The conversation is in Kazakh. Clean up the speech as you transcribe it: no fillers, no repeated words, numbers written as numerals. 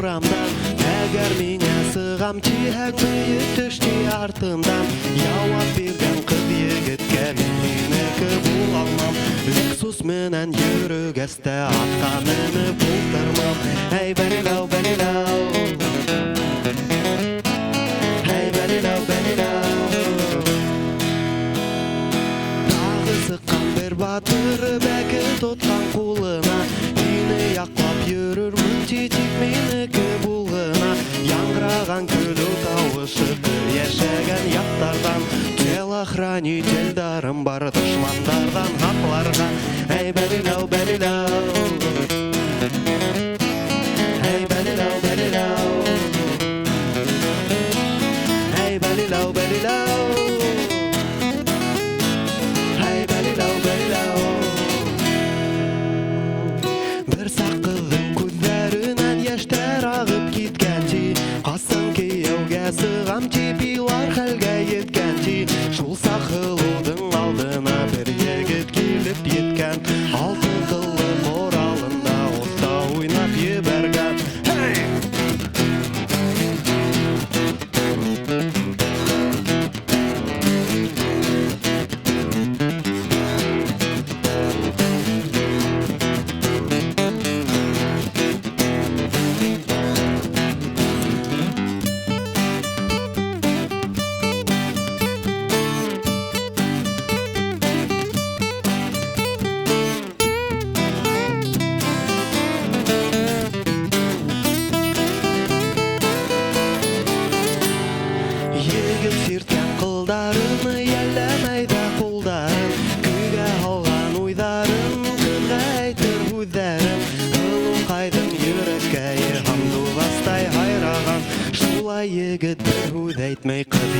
урамдан. Әгәр миңа сығам тиһәң бөйек төшти артымдан. Яуап биргән кыз егеткә мин һинеке була алмам. Лексус менән йөрөк әстә атка менеп ултырмам. Әй бәлиләү, бәлиләү. Әй бәлиләү, бәлиләү. Тағы сыққан бер батыр бәке тотқан кулына. Мине яклап йөрөрмөн тик минеке булгына. Яңгыраган көлү тавышы яшәгән яктардан. Телохранитель дарым бар дошмандардан хакларга. Әй бәлиләү, бәлиләү. Әй бәлиләү, бәлиләү. Әй бәлиләү, бәлиләү. Әй бәлиләү, бәлиләү. Бер сак кыздың күзләренән яшьтәр агып киткән ти. Касын кияүгә сыгам ти, билар хәлгә yeткән ти. Шул сахылудың алдына бер егет килеп yeткән. Алтын кыллы коралында оста уйнап ебәргән. Егет сирткән кылдарын, ялләмәй дә кулдарын. Көйгә алган уйдарын, кызга әйтер һүзләрен. Кылыnkайдың йөрәккә һәм дуластай хайраган. Шулай егет бер һүз әйтмәй кыз